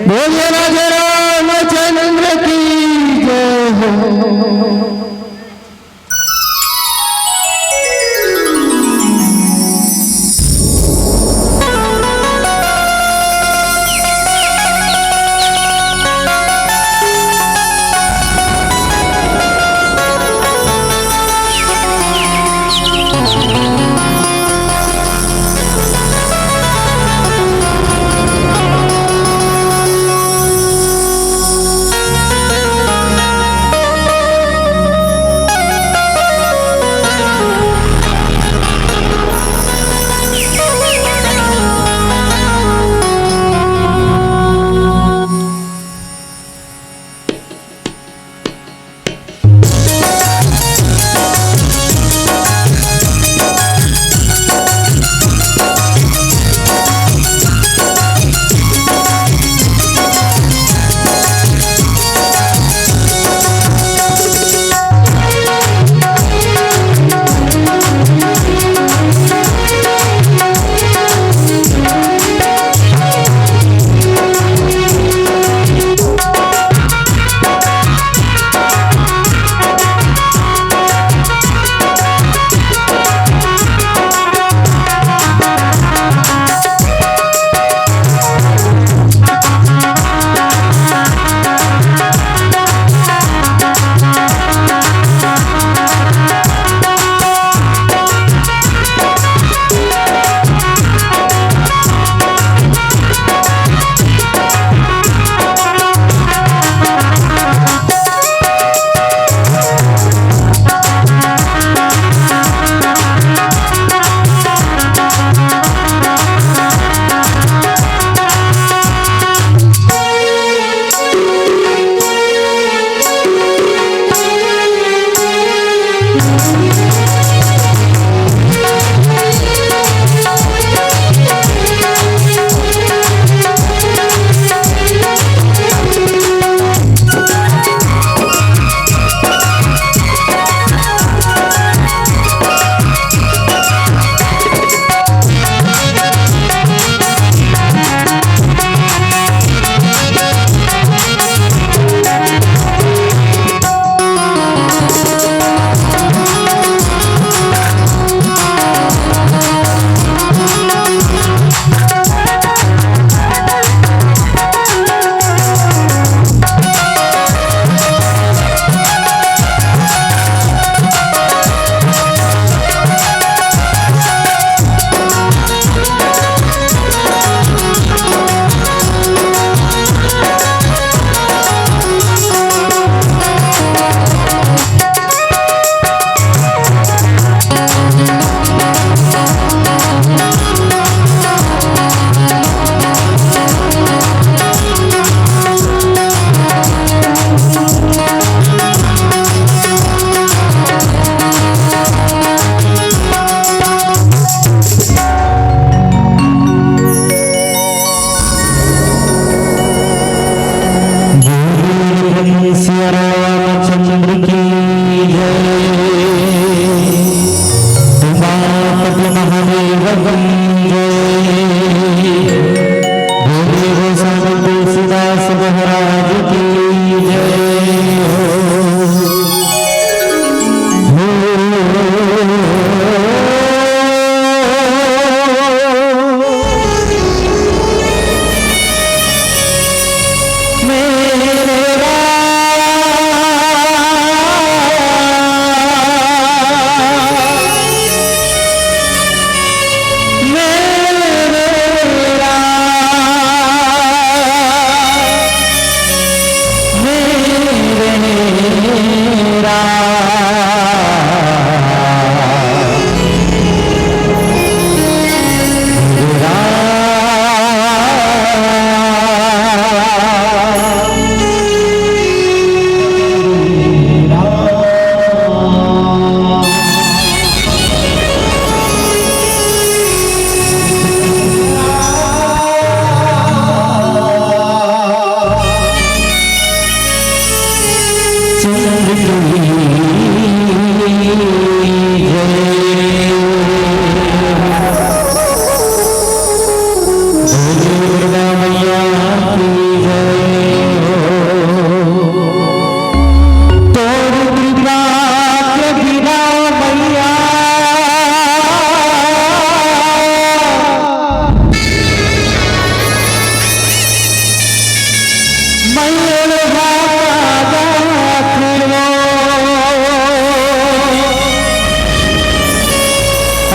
बोलिए राजा रामचंद्र की जय हो।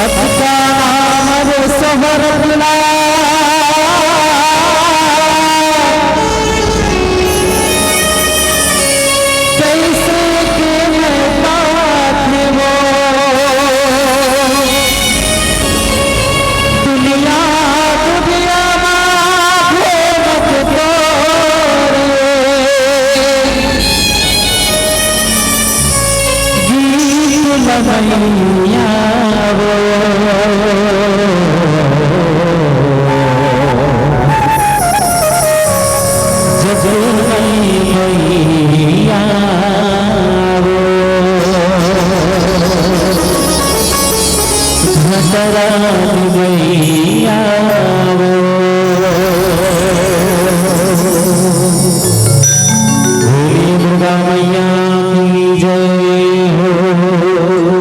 अटका नाम सोहर बुला कैसे के मैं बात वो दुनिया दुनिया मैया वो मैया वो धसरा मैया वो भोली दुर्गा मैया की जय हो।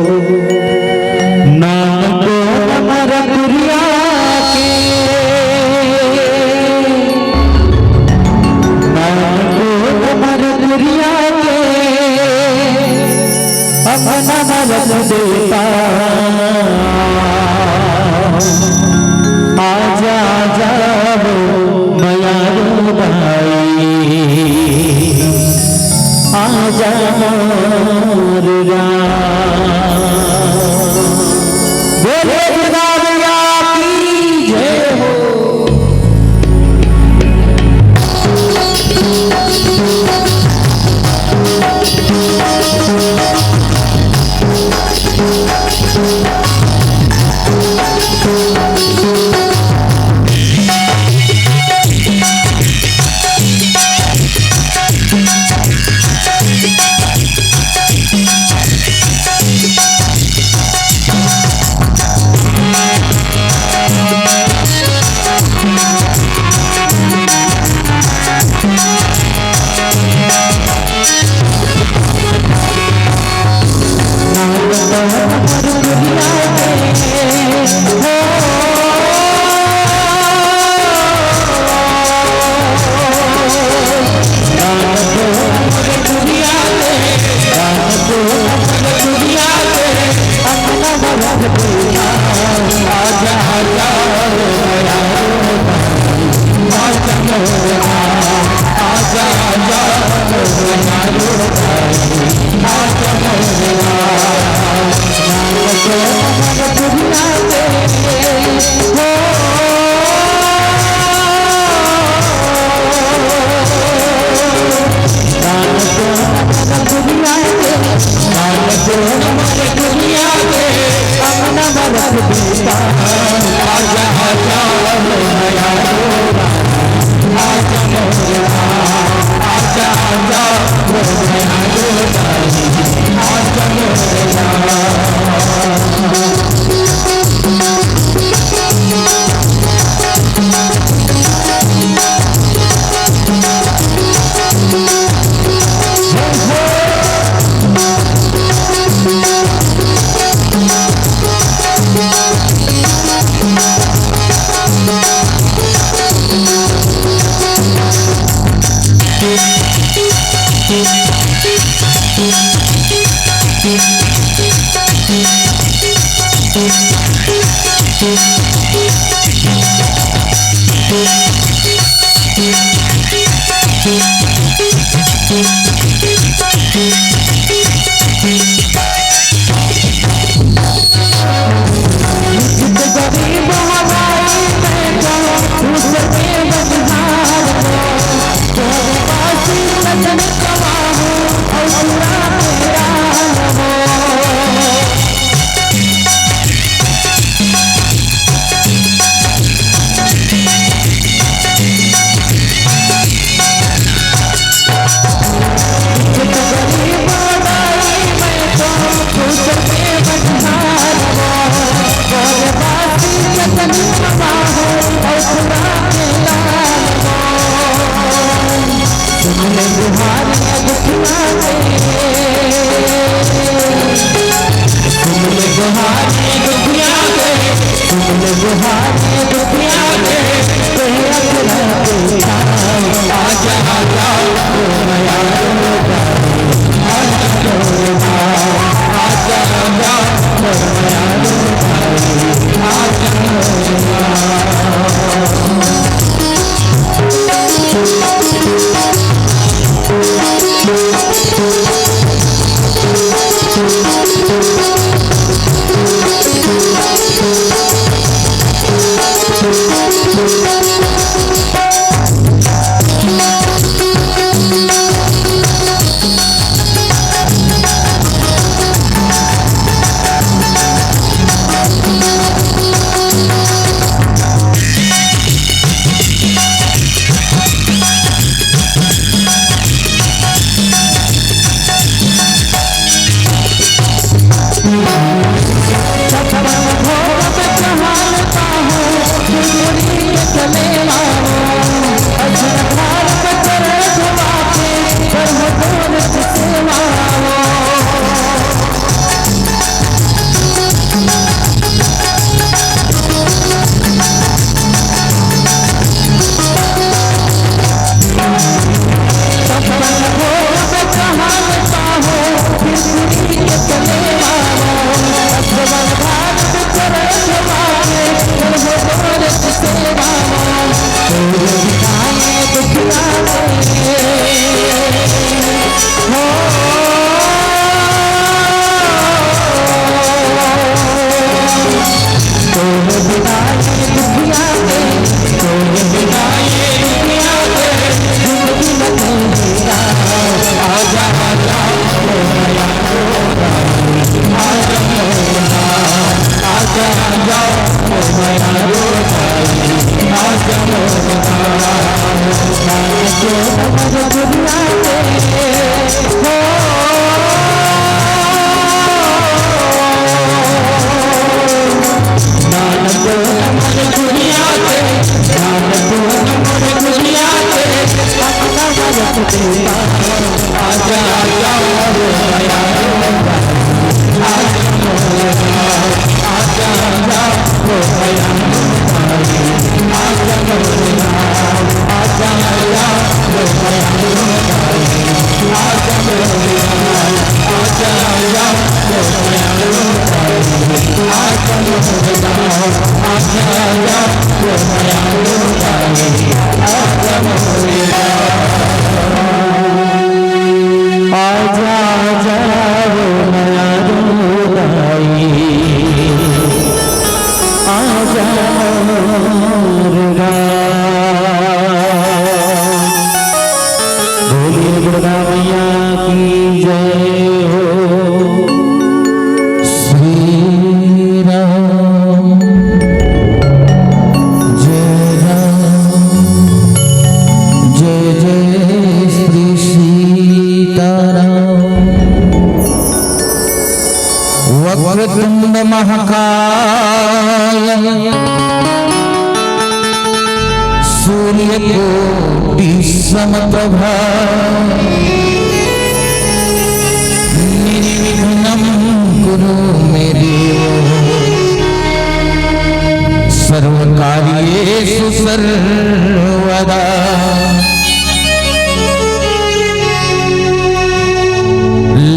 देता आजा जाओ मैया भाई आजा मोररा बोले दुर्गा मैया की जय हो। आजा वक्रतुंड महाकाय सूर्यकोटि समप्रभा निर्विघ्नं कुरु मे देव सर्वकार्येषु सर्वदा।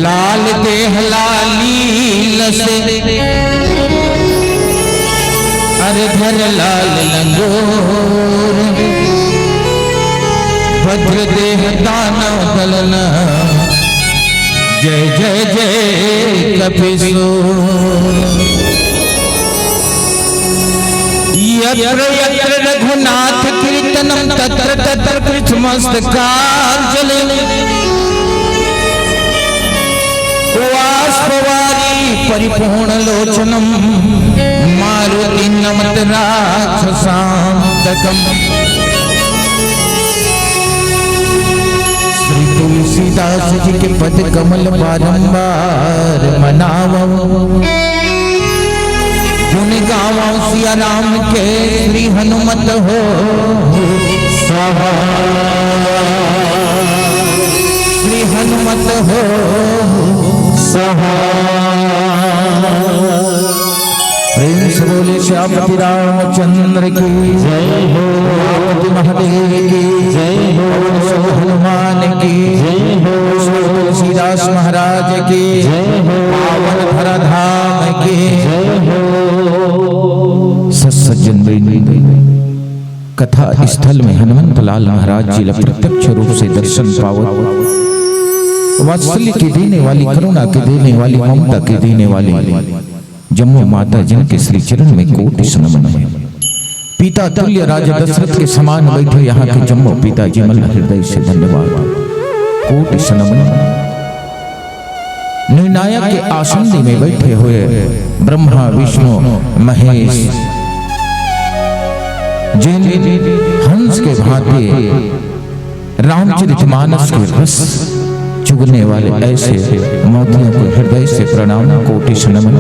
लाल देह लाली लसे अरे धर लाल लंगोर भद्र देह दानव दलन जय जय जय कपिसूर। यत्र यत्र रघुनाथ कीर्तनम तत्र तत्र कृतमस्तकांजलि वाष्पवारी परिपूर्ण लोचनम मारुति नमत राक्षसांतकम। श्री तुलसीदास जी के पद कमल बारंबार मनावो गुण गावो सिया राम के श्री हनुमत हो सहाय श्री हनुमत हो प्रेम से बोले श्यामति रामचंद्र की जय हो, महादेव की जय हो, हनुमान की जय हो, तुलसीदास महाराज की जय हो, पावन धराधाम की जय हो। सज्जन कथा स्थल में हनुमंत लाल महाराज जी प्रत्यक्ष रूप से दर्शन पावत वात्सल्य के देने वाली, करुणा के देने वाली, ममता के देने वाली जम्मू माता जिनके श्री चरण में कोटि नमन है। पिता तुल्य राजा दशरथ के समान बैठे यहाँ के जम्मू पिताजी मन हृदय से धन्यवाद कोटि नमन। निर्णायक के आसन में बैठे हुए ब्रह्मा विष्णु महेश जिन हंस के भांति रामचरितमानस के रस चुगने वाले ऐसे मोतियों को हृदय से प्रणाम कोटि नमन।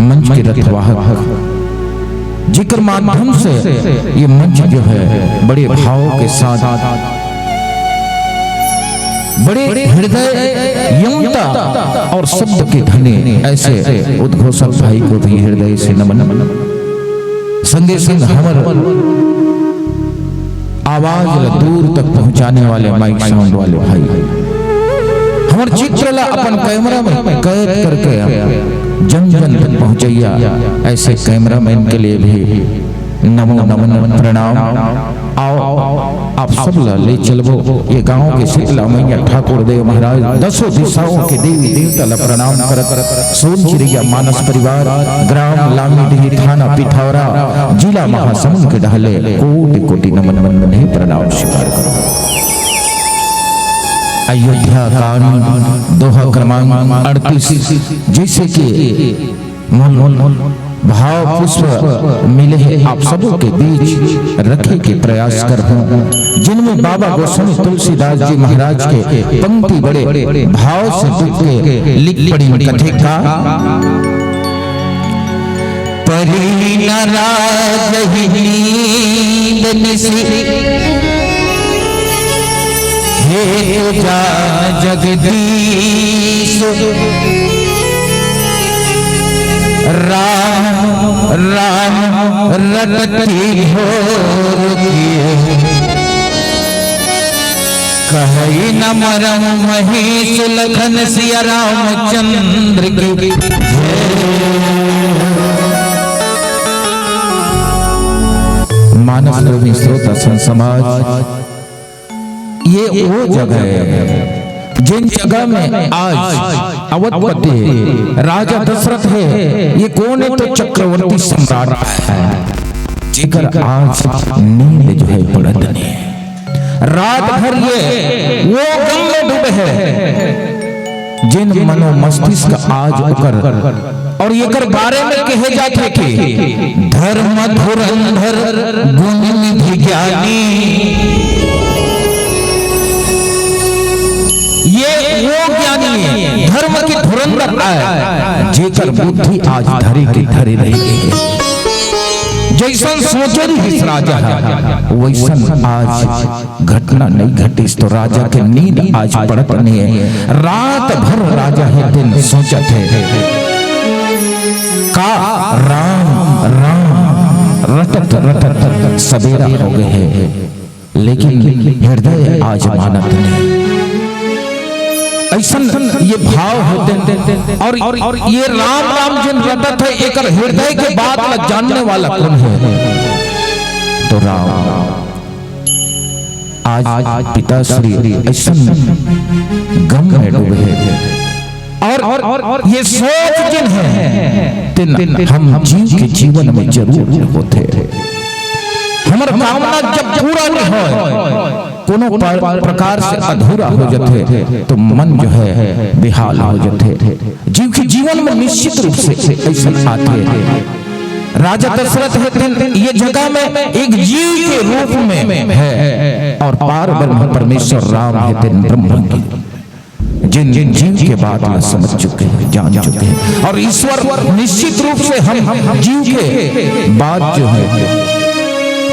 मंच के रथवाहक जिक्र माध्यम से ये मंच जो है बड़े भाव के साथ बड़े हृदय यमता और शब्द के धने ऐसे उद्घोषक भाई को भी हृदय से नमन। संगे संग हमर आवाज दूर तक पहुंचाने वाले माइक साउंड वाले भाई हमर चित्र ला अपन कैमरा में कैद करके जन जन तक पहुंचैया ऐसे कैमरामैन के लिए भी नमो नमन प्रणाम। आओ आप सब ले चलबो ये गांव के शीतला मैया ठाकुर देव महाराज 10 दिशाओं के देवी देवता ला प्रणाम करत सोनचिड़िया मानस परिवार ग्राम लामीडीह थाना पिथौरा जिला महासमुंद के ढाले कोटि कोटि नमन वंदन है प्रणाम स्वीकार करो। अयोध्या कांड दोहा क्रमांक 38 जैसे कि मूल भाव पुष्प मिले हैं आप सबों के बीच रखे के प्रयास कर हूं, जिनमें बाबा गोस्वामी तुलसीदास जी महाराज के पंक्ति बड़े भाव से दुख के लिख पड़ी कथे का परी नाराज हे जा जगदीश राम राम रटती घोर किए कही न मरम महेश लखन सिया रामचंद्र की मानस प्रेमी श्रोता संत समाज, ये वो जगह है जिन जगह में आज अवधपति राजा दशरथ है, ये कौन है तो चक्रवर्ती सम्राट है जिगर आज नींद जो है पड़त नहीं, रात भर ये वो गम में डूबे है जिन मनो मस्तिष्क आज उकर और ये कर बारे में कहे जाते कि धर्म धुरंधर गुण निधि ज्ञानी, ये वो ज्ञानी है धर्म की धुरंधर है जेकर बुद्धि आज धरे की धरे रही है, जैसन सोचरी हिस राजा है वैसन आज घटना नहीं घटी तो राजा के नींद आज पड़त नहीं है, रात भर राजा है दिन सोचत है का राम राम रटत रटत सवेरा हो गए है, लेकिन हृदय आज मानत नहीं, ऐसा ये भाव होते और ये राम राम जिन रटत है एक हृदय के बात ला जानने वाला कौन है तो राम। आज पिताश्री ऐसा गम में डूबे हैं और ये सोच जिन है तिन हम जीव के जीवन में जरूर होते हैं, हमारा कामना जब पूरा नहीं हो कोनो प्रकार से अधूरा हो जाते तो मन जो है बेहाल हो जाते, जीव के जीवन में निश्चित रूप से ऐसा आते हैं। राजा दशरथ है ये जगह में एक जीव के रूप में है और पार ब्रह्म परमेश्वर राम है ब्रह्म की जिन जिन जीव के बात में समझ चुके हैं जान चुके हैं और ईश्वर निश्चित रूप से हम जीव के बात जो है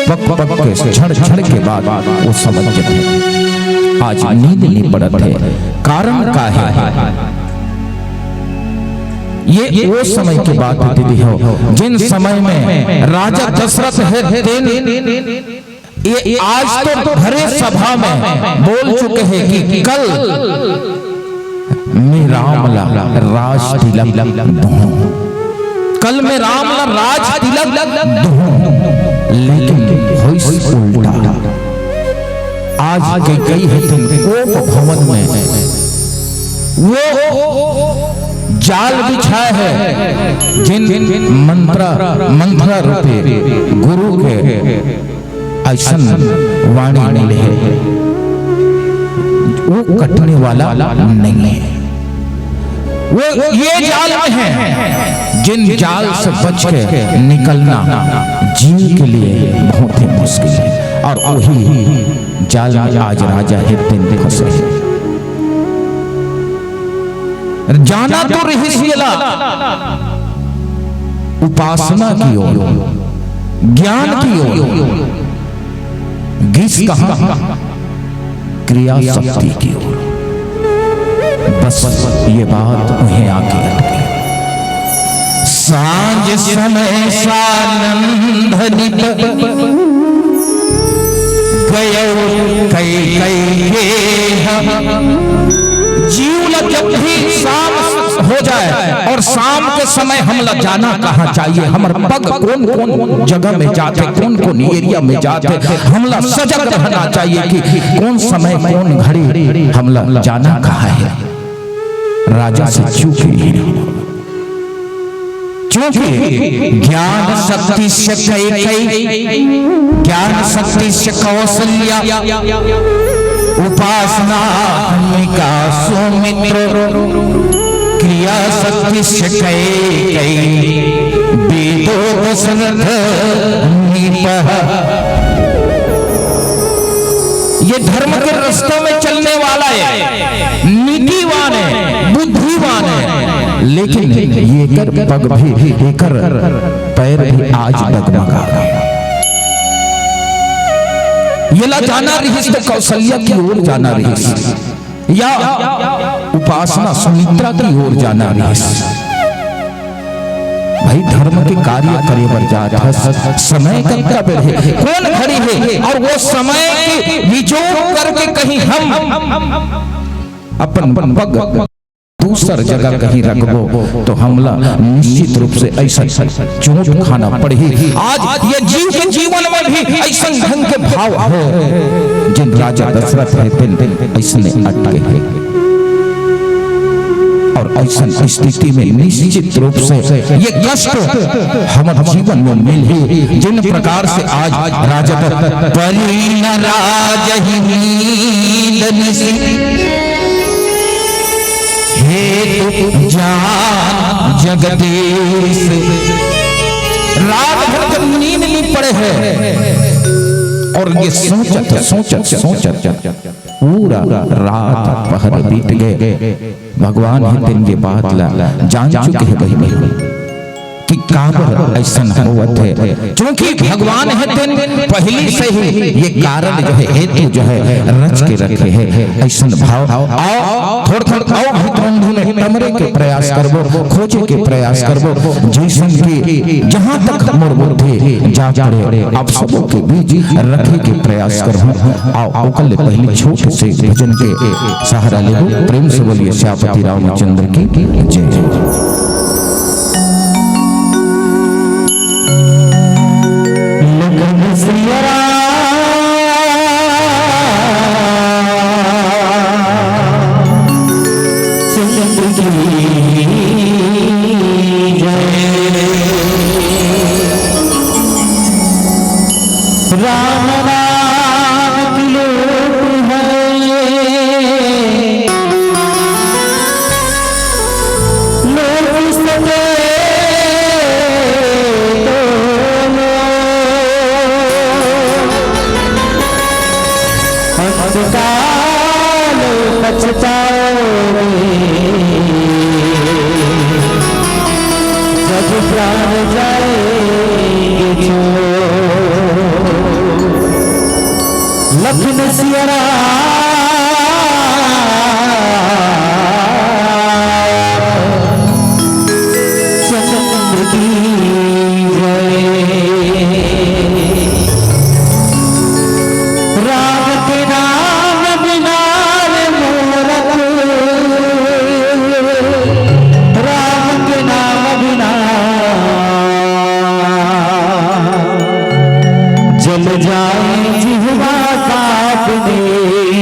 पक पक के झड़ झड़ के बाद वो समझ जाते। आज नींद नहीं पड़त है, कारण का है ये वो समय की बात दीदी हो जिन समय में राजा दशरथ है ये आज तो भरे सभा में बोल चुके हैं कि कल मैं रामला राज तिलक दूं, कल मैं रामला राज तिलक दूं, लेकिन उल्टा आज के गई है कोप भवन में वो जाल बिछाए है जिन मंत्रा रूपे गुरु के ऐसन वाणी मिले है वो कटने वाला नहीं है, वो ये जाल में है जिन जाल से बच के निकलना जीव के लिए बहुत ही मुश्किल है और वही जाल में आज राजा है दिन फंसे जाना तो रहीसियला उपासना की ओर ज्ञान की ओर गिस कहां क्रिया शक्ति की ओर, बस ये बात उन्हें आके अटकी। सांझ समय सानंद गयो कई जीव जब भी शाम हो जाए और शाम के समय हमला जाना कहाँ चाहिए, हमारे पग कौन कौन जगह में जाते, कौन कौन एरिया में जाते, हमला सजग रहना चाहिए कि कौन समय कौन घड़ी हमला जाना कहाँ है। राजा से चूंकि ज्ञान शक्ति से कैकेयी, ज्ञान शक्ति से कौशल्या, उपासना का सुमित्र, क्रिया शक्ति से कैकेयी, वेदों दशरथ निपह। ये धर्म के रास्तों में चलने वाला है, नीतिवान है, बुद्धिवान है, लेकिन ये कर पग भी, ये कर पैर भी आज डगमगा गए। ये ला जाना रही तो कौशल्या की ओर जाना रही, या उपासना सुमित्रा की ओर जाना रही। भाई धर्म के कार्य करे बर जात है, समय का है, कौन खड़ी है, और वो समय के विजोग करके कहीं हम अपन पग दूसर जगह कहीं रखबो तो हमला निश्चित रूप से ऐसा चोट खाना पड़ेगी। आज ये जीव के जीवन में भी ऐसा ढंग के भाव है जिन राजा दशरथ है ऐसने अटके हैं, और ऐसा स्थिति में निश्चित रूप से ये कष्ट हमारे जीवन में मिल ही, जिन प्रकार से आज राजा परीन राजहि हे जान जगदीश, रात भर जब नींद नहीं पड़े हैं और ये सोचत पूरा रात पहर बीत गए। भगवान है दिन के बात ला जान चुके हैं भाई कि काबर ऐसा होवत है, क्योंकि भगवान है दिन पहले से ही ये कारण जो है हेतु जो है रच के रखे है। ऐसा भाव आओ थोड़ा आओ भीतरंग में कमरे के प्रयास करबो, खोजे के प्रयास करबो, जैसन की जहां तक मोर बुद्धि जा पड़े आप सबों के बीच रखे के प्रयास करबो। आओ कल पहले छोटे से भजन के सहारा लेबो। प्रेम से बोलिए श्यामपति रामचंद्र की जय। जल जाए जिह्वा कांपने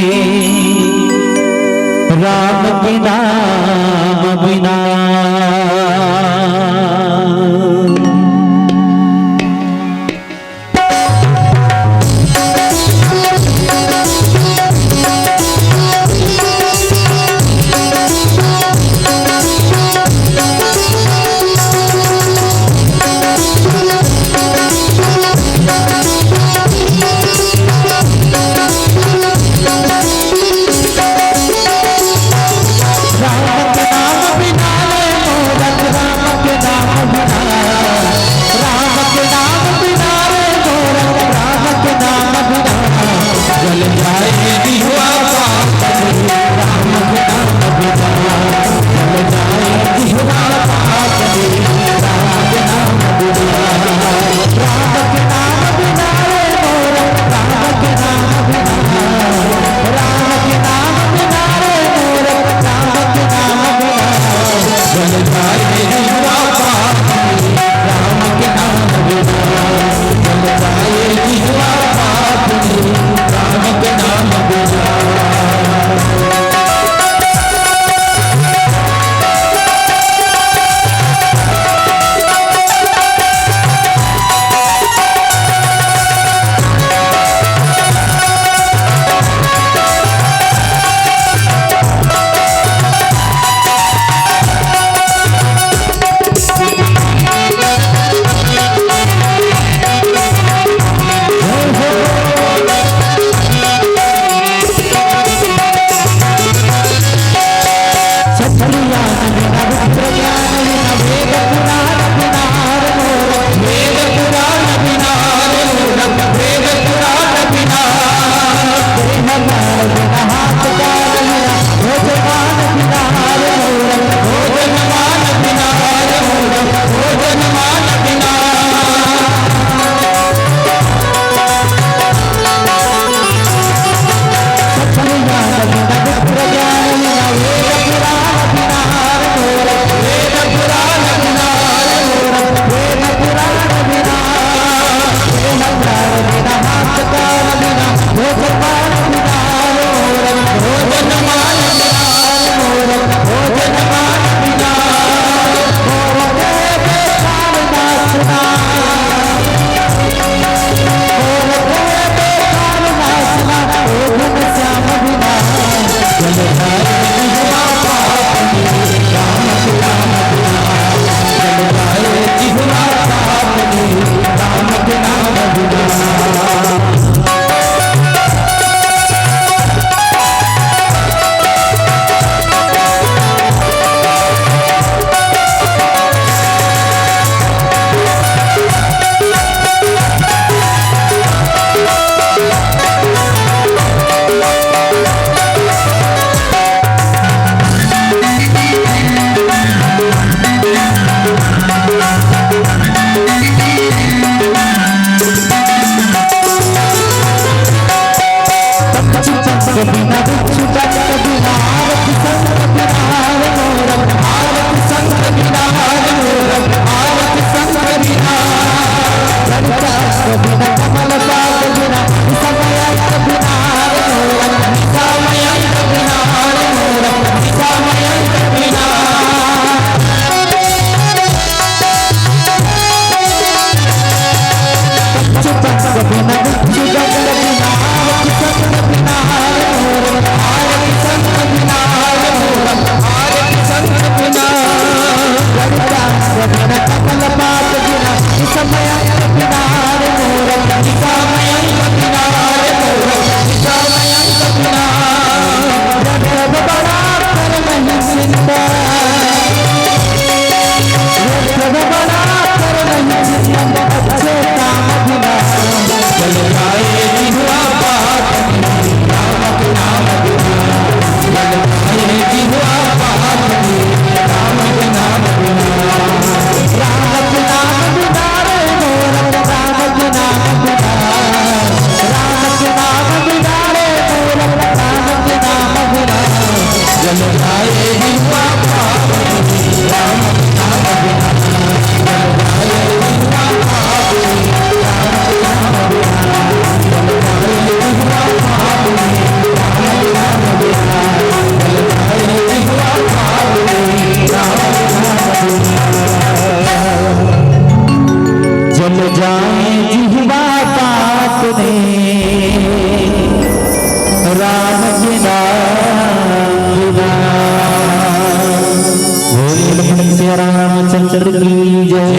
जय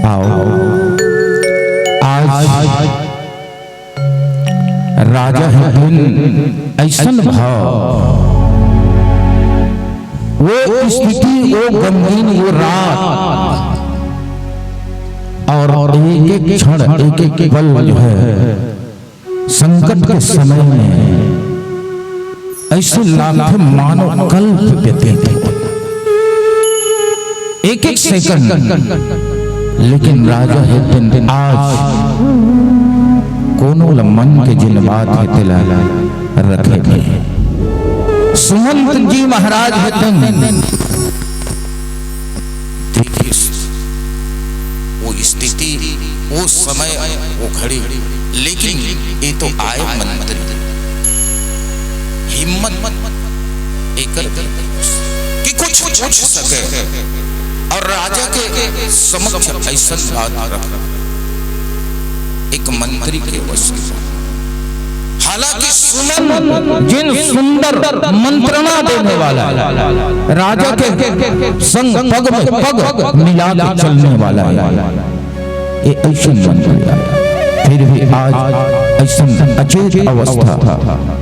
आओ आज राजा है दिन ऐसन भाव, वो स्थिति, वो गमगीन, वो रात और एक एक क्षण, एक एक पल जो है संकट के समय में ऐसे लाख मानव कल्प व्यतीत थे, एक एक सेकंड। लेकिन राजा है दिन आज कोनो मन के जिन बात है तिला रखे थे। सुमंत जी महाराज है दिन देखिए वो स्थिति, वो समय, वो घड़ी, लेकिन ये तो आए मंत्री हिम्मत एक कि कुछ पूछ सके और राजा के समक्ष ऐसा बात रख एक मंत्री के वश की। हालांकि सुमन जिन सुंदर मंत्रणा देने वाला राजा के संग पग में पग मिला के चलने वाला ये ऐसा मंत्री आया। फिर भी आज ऐसा अचेत अवस्था,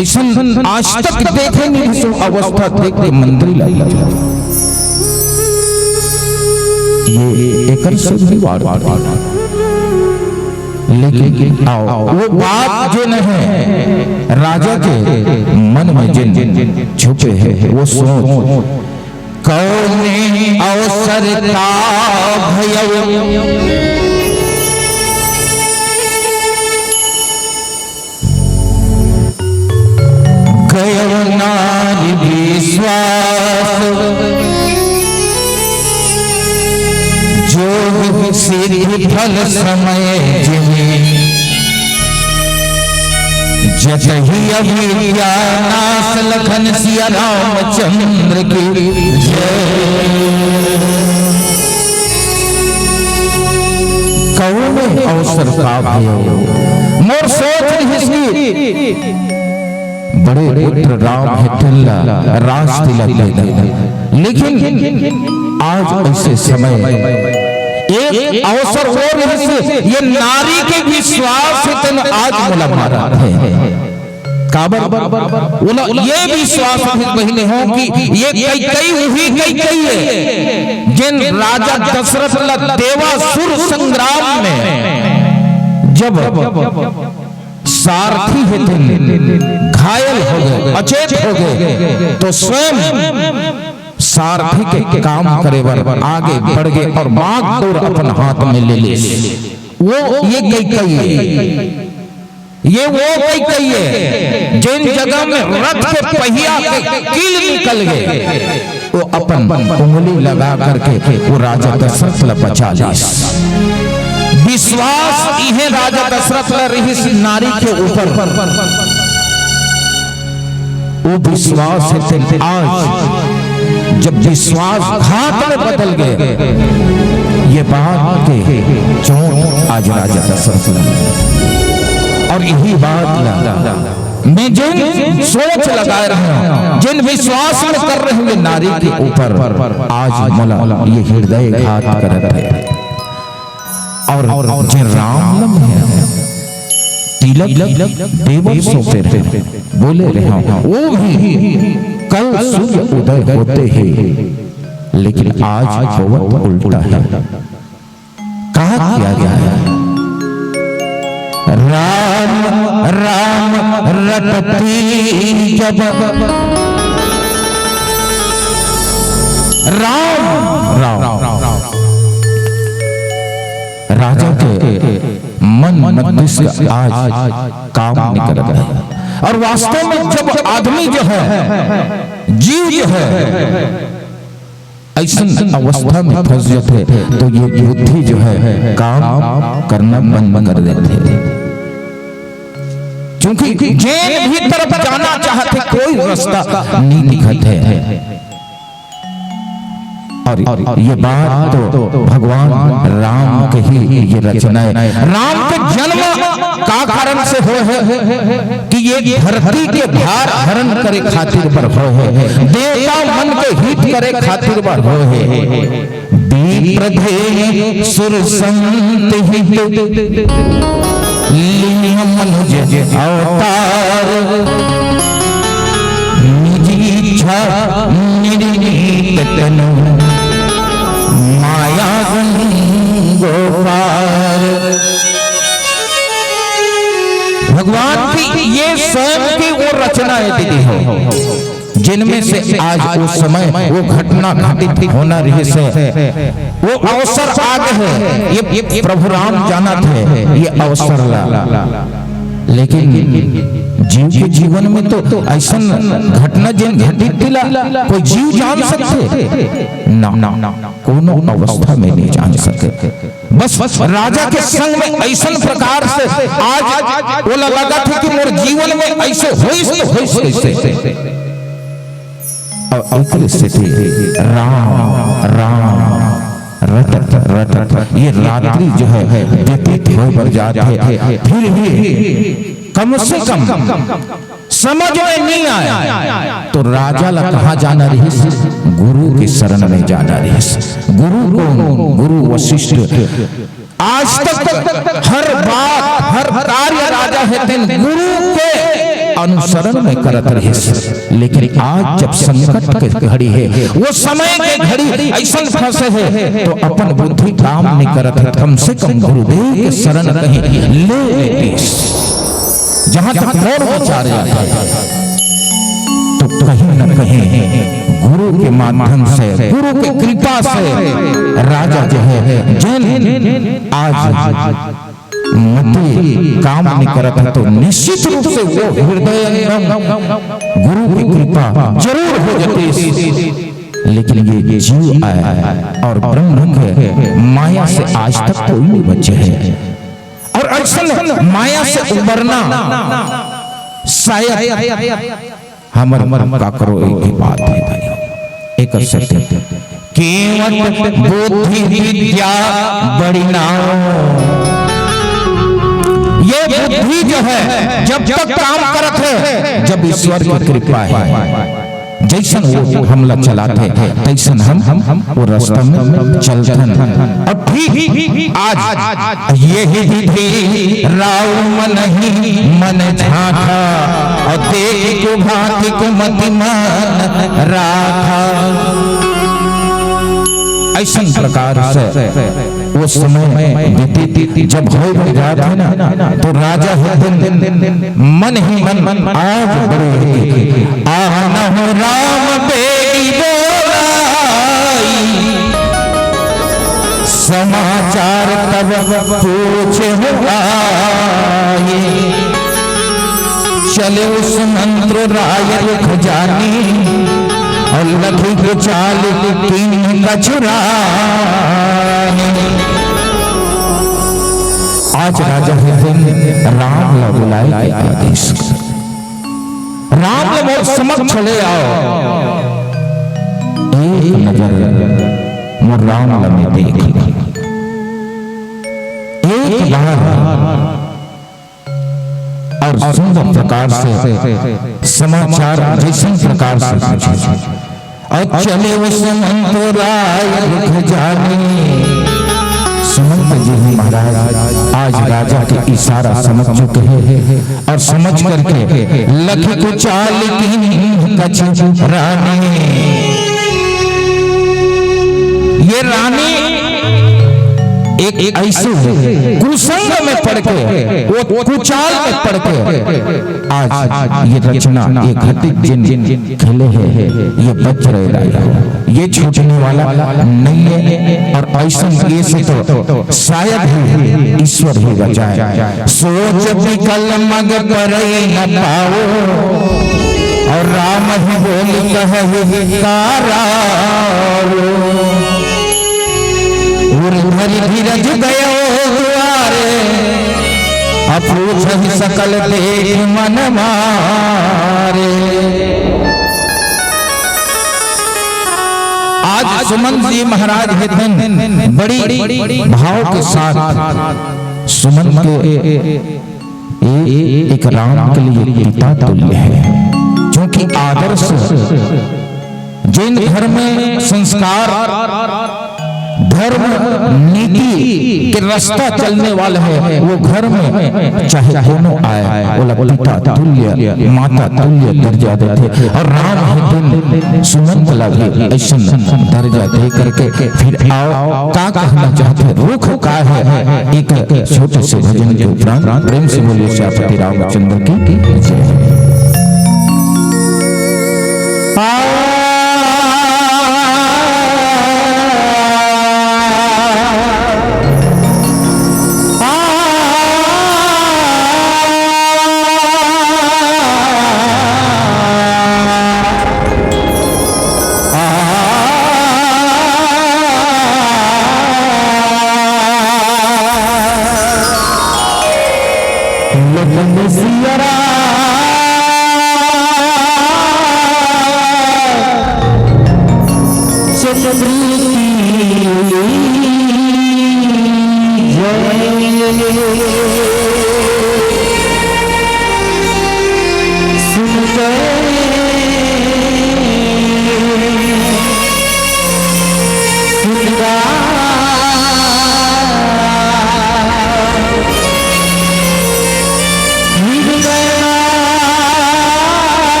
ऐसा आज तक देखे नहीं सो अवस्था देख के मंत्री लाई। ये एक लेकिन आओ वो बात जो है राजा के मन में जिन छुपे है वो सोच कौने अवसर का भयउ गयो नारी विश्वास जो सिद्धि फल समय जतहि अभिज्ञानास लखन सिया रामचंद्र की कौने अवसर का भयो मोर सोच हिसकी बड़े पुत्र राम हितल्ला राज तिलक दे, लेकिन आज ऐसे समय एक अवसर हो रही से ये नारी के विश्वास से तन आज मुला मारा है काबर ये विश्वास बहने हो कि ये कई हुई कई है जिन राजा दशरथ ला देवासुर संग्राम में जब सारथी है घायल हो गए, अचेत हो गए, तो स्वयं सारथी के काम करे बर आगे बढ़ गए और बाग तोड़ अपन हाथ में ले ले। वो ये कई है, ये वो कई है जिन जगह में रथ के पहिया के कील निकल गए वो अपन उंगली लगा करके वो राजा दशरथ ला बचा ले। विश्वास इहे राजा दशरथ ला रही नारी के ऊपर, वो विश्वास है आज जब विश्वास घात में बदल गए, ये बात के चोट आज राजा दशरथ और यही बात मैं जिन सोच लगा रहे हैं, जिन विश्वास में कर रहे हैं नारी के ऊपर, आज मला ये हृदय घात कर रहे हैं। और जो राम है तिलक देवर सौंपे रहे, बोले रहे वो भी कल सूर्य उदय होते हैं, लेकिन आज बहुत उल्टा है। कहा किया गया है राम राम रटती जब राम राजा के मन मस्तिष्क आज काम नहीं कर रहा है। और वास्तव में जब आदमी जो है जीव जो है ऐसा अवस्था में फंस जाते हैं तो ये बुद्धि जो है काम करना बंद कर देते हैं, क्योंकि जेल भी तरफ जाना चाहते कोई रास्ता नहीं दिखते हैं। और ये बात तो भगवान राम के ही ये रचना है। राम के जन्म का कारण से हो है कि ये धरती के भार हरण करे खातिर पर हो है, देवता मन के हित करे खातिर पर हो है। विप्रधे सुर संत हित लिया मनुज अवतार, निज इच्छा निर्णीत तनु माया गोपार। भगवान की ये स्वयं की वो रचनाएं दीदी हो जिनमें से आज वो समय वो घटना घटित होना रही से वो अवसर आ गए हैं। ये प्रभु राम जाना थे ये अवसर ला, लेकिन जीव के जीवन में तो ऐसा घटना जिन घटित दिला कोई जीव जान सकते ना, कोनो अवस्था में नहीं जान सके। बस राजा के संग में ऐसा प्रकार से आज वो लगा था कि मोर जीवन में ऐसे होइस और एक स्थिति राम राम रटत रटत ये रात्रि जो है व्यतीत हो बर जाते हैं, फिर भी कम से कम समझ में नहीं आया तो राजा ला कहाँ जाना रही, गुरु की शरण में जाना रही। गुरु कौन? गुरु वशिष्ठ। आज तक हर बात हर कार्य राजा है गुरु के अनुसरण में करत रहे, लेकिन आज जब संकट के घड़ी है वो समय के घड़ी ऐसा फंसे है तो अपन बुद्धि काम नहीं करत है। कम से कम गुरुदेव के शरण कहीं ले लेते जहां तक मोर विचार तो कहीं न कहीं गुरु के माध्यम से गुरु की कृपा से राजा जो है जिन आज मति काम नहीं करता है तो निश्चित रूप से वो हृदय गुरु की कृपा जरूर हो जाती। लेकिन ये जीव आया और ब्रह्म के माया से आज तक कोई नहीं बचे है, और ऐसा माया से उबरना शायद हमर का करो एक बात है, एक सत्य केवट बुद्धि विद्या बड़ी नाव। ये बुद्धि जो है जब तक काम करत है जब ईश्वर की कृपा है, जैसन वो हमला चलाते तैसन हम वो रास्ता में चलतन। और ठीक आज यही विधि राव मन ही मन झांका और देख को भांति को मति मान राखा। ऐसा प्रकार से वो समय बीती जब हो जाते ना तो राजा मन ही मन आज बड़े आना हो राम बेटी बोलाई, समाचार तब पूछे चले उस मंत्र राय रुख जानी और लखी को चाल तीन कचुरा। आज राजा राम ला बुलाए आदेश, राम ला समक्ष चले आओ, एक नजर मोर राम ला में देख, एक बार और सुंदर प्रकार से समाचार जैसे प्रकार से पूछे और चले उस मंत्राय रुख जाने। सुमंत जी महाराज आज राजा के इशारा समझ चुके हैं और समझ करके लखी को चाल की कछ रानी, ये रानी एक ऐसे कुसंग में पड़ के वो कुचाल में पड़ के आज ये रचना ये घटित जिन खेले हैं ये बच रहे, ये छूटने वाला नहीं है। और ऐसा ये से तो शायद ही ईश्वर ही बचाए। सोच विकल मग पर न पाओ और राम ही बोल कह भरी धीरज गयो द्वारे अपूछ सकल देख मन मारे। आज सुमंत जी महाराज के दिन बड़ी भाव के साथ सुमंत के एक राम के लिए पिता तुल्य है, क्योंकि आदर्श जिन घर में संस्कार धर्म नीति के रास्ता चलने वाले है, वो घर में चाहे दोनों आए वो पिता तुल्य माता तुल्य दर्जा देते। और राम दिन सुमंत लगे ऐसा दर्जा दे करके फिर आओ का कहना चाहते रुख का है। एक छोटे से भजन के उपरांत प्रेम से बोलिए श्यामपति रामचंद्र की जय।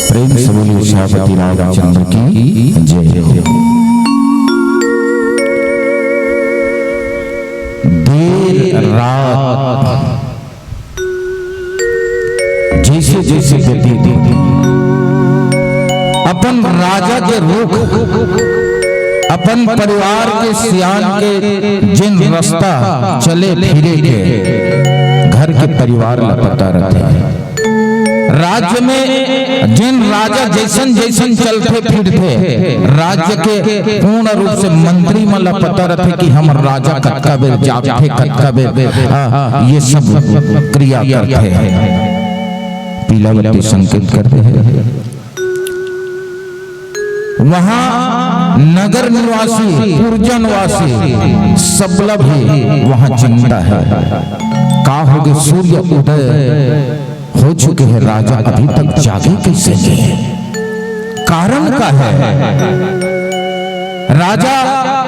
प्रेम से बोलिए श्यामपति रामचंद्र की जय हो। देर रात जैसे जैसे व्यतीत अपन राजा के रुख, अपन परिवार के सियान के जिन रास्ता चले फिरे के घर के परिवार लापता रहते हैं। राज्य में जिन राजा जैसन जैसन चलते फिरते राज्य के पूर्ण रूप से मंत्री में लापता रहते कि हम राजा कत्का बेर जागते कत्का बेर ये सब क्रिया करते हैं। पीलावती संकेत करते हैं वहां नगर निवासी पुरजनवासी सबला भी वहां चिंता है। का हो गए सूर्य उदय हो चुके हैं, राजा अभी तक जागे कैसे नहीं? कारण का है? राजा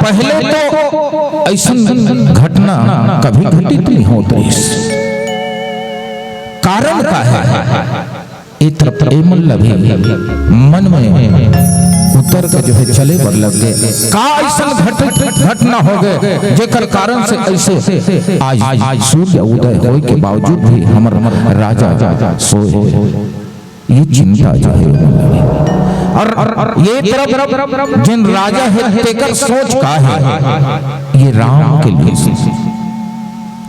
पहले तो ऐसा घटना कभी घटित नहीं होती। कारण का है? एक तरफ मन में उतर के जो है चले बर लग गए। का ऐसा घटना हो गए जेकर कारण से ऐसे आज सूर्य उदय होए के बावजूद भी हमर राजा सोए। ये चिंता जो है और ये तरफ जिन राजा है तेकर सोच का है ये राम के लिए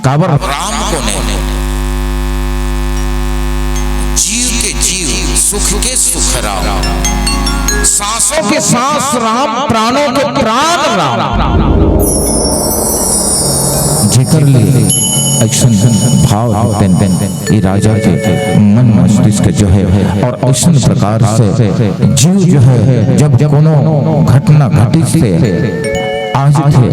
काबर राम को ने जीव के जीव सुख के सुख राम, सांसों के सांस राम, प्राणों के प्राण राम। जिकर ले एक्शन भाव ये राजा के मन मस्तिष्क जो है और ऐसा प्रकार से जीव जो है जब कोनो घटना घटित से आज थे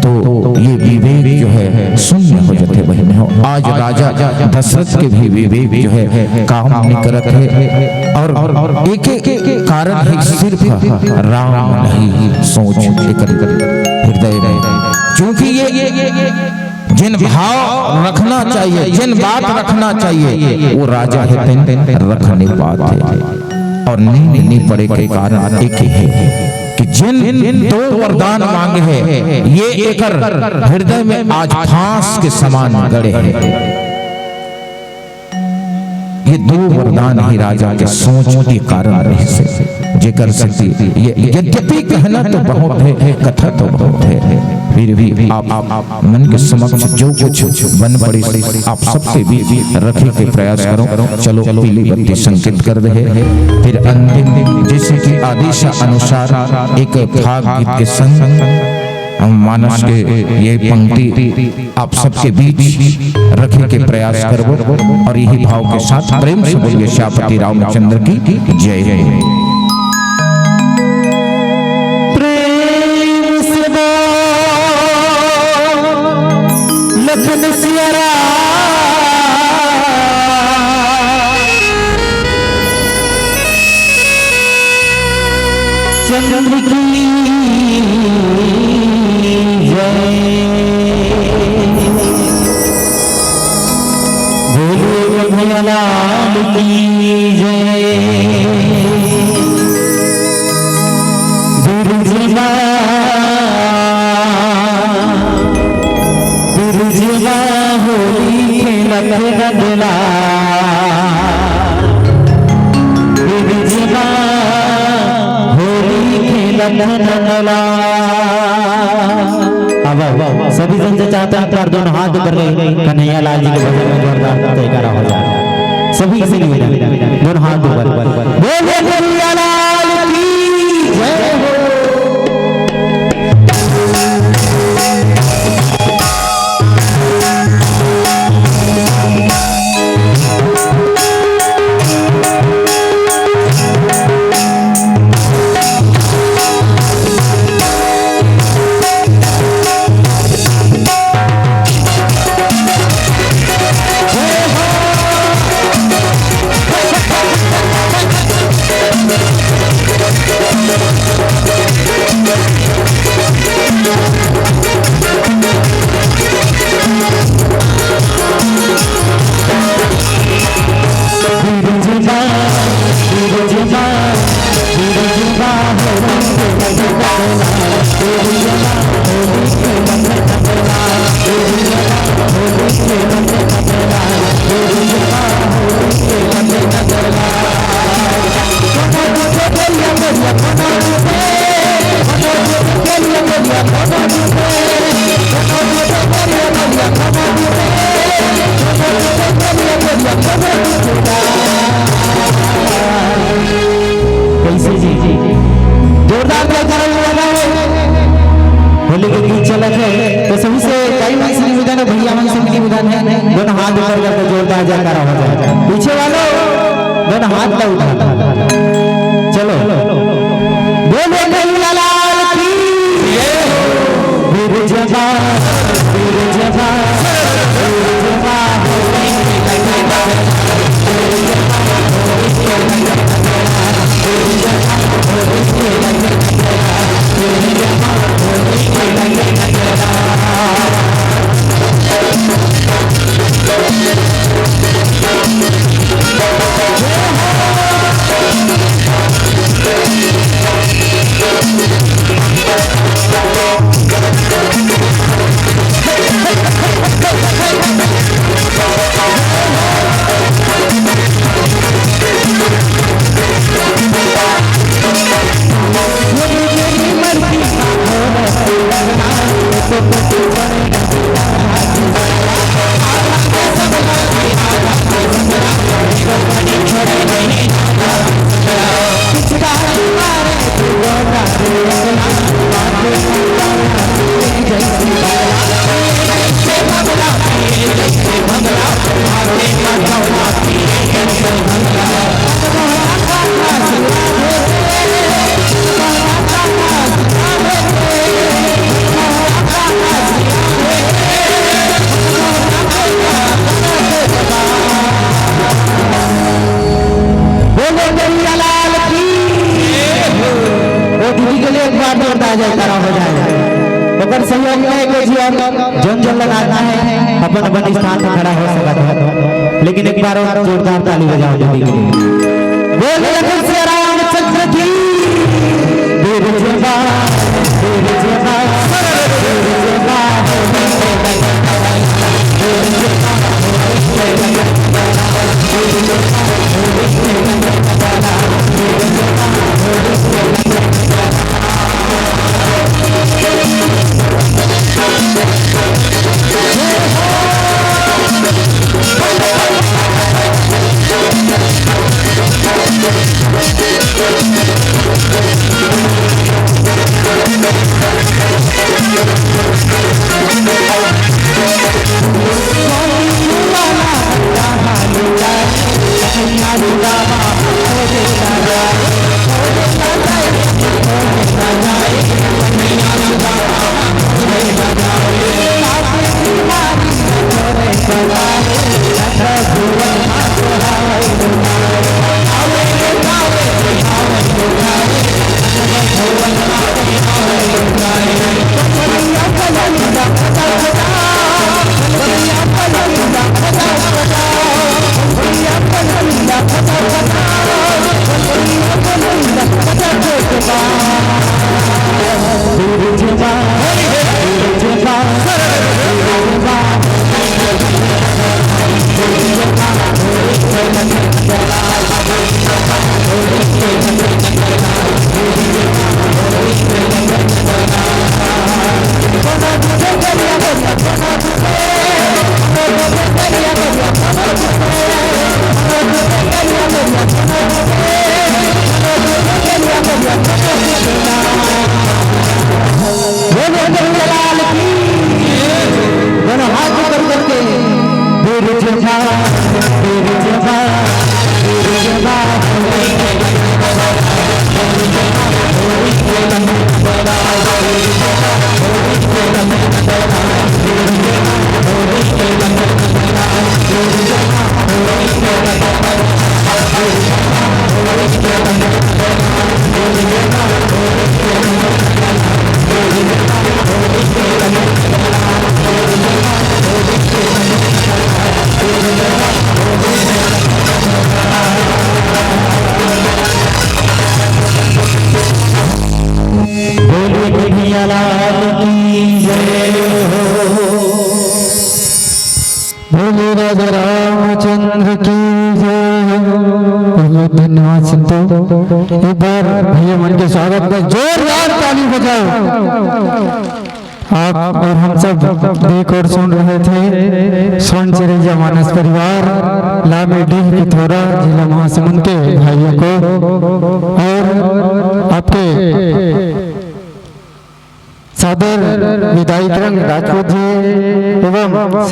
तो ये विवेक जो है शून्य हो जाते बहने हो। आज राजा दशरथ के भी विवेक जो है काम नहीं करत है और एक एक कारण है सिर्फ राम नहीं सोच हृदय में। क्योंकि ये जिन भाव रखना चाहिए, जिन बात रखना चाहिए वो राजा है रख नहीं पाते और नहीं पड़े के कारण एक ही है कि जिन दो वरदान मांगे हैं ये एकर हृदय में आज फांस के समान गड़े हैं। ये दो वरदान ही राजा के सोच के कारण रहे से जेकर शक्ति ये यद्यपि कहना तो बहुत है, कथा तो बहुत है, फिर भी आप मन के समक्ष जो कुछ बन पड़ी आप सबके बीच रखने के प्रयास करो। चलो पीली बत्ती संकेत कर दे। फिर अंतिम जैसे कि आदेश अनुसार एक भाग गीत के संग हम मानस के ये पंक्ति आप सबके बीच रखने के प्रयास करो और यही भाव के साथ प्रेम से बोलिए श्यामपति रामचंद्र की जय है। प्रेम से लखन सियारा चंद्र की लाल की जय। बिरजिला बिरजिला होली खेलत रंगला, बिरजिला होली खेलत रंगला। अब सभी जन से चाहते हैं पर दोनों हाथ ऊपर ले कन्हैया लाल जी के भजन में जोरदार जयकारा हो जाए। सभी से निवेदन दोनों हाथ ऊपर बोले कन्हैया लाल की जय हो। होली के गीत चलत है तो सभी से कई वंश निवेदन है, भैया वंश से निवेदन है, दोनों हाथ ऊपर करके जोरदार जयकारा हो जाए। पीछे वालों दोनों हाथ का उठा चलो बोलो कन्हैया लाल की वीर जवान वीर जवान सहयोग में कुछ जन जन लगाना है अपन अपन स्थान पर खड़ा हो सकता है, लेकिन एक बार और जोरदार ताली बजाओ दीदी के लिए। बोले श्री रामचंद्र की वीर जवान वीर जवान बोलो बोले राजा रामचंद्र की जय। बहुत धन्यवाद संतो। एक बार भैया मन के स्वागत में जोरदार ताली बजाओ। आप और हम सब देख और सुन रहे थे स्वर्ण चिरंजीव मानस परिवार लामेडीह पिथौरा जिला महासमुंद के भाइयों को और आपके सादर विधायक राजपूत जी एवं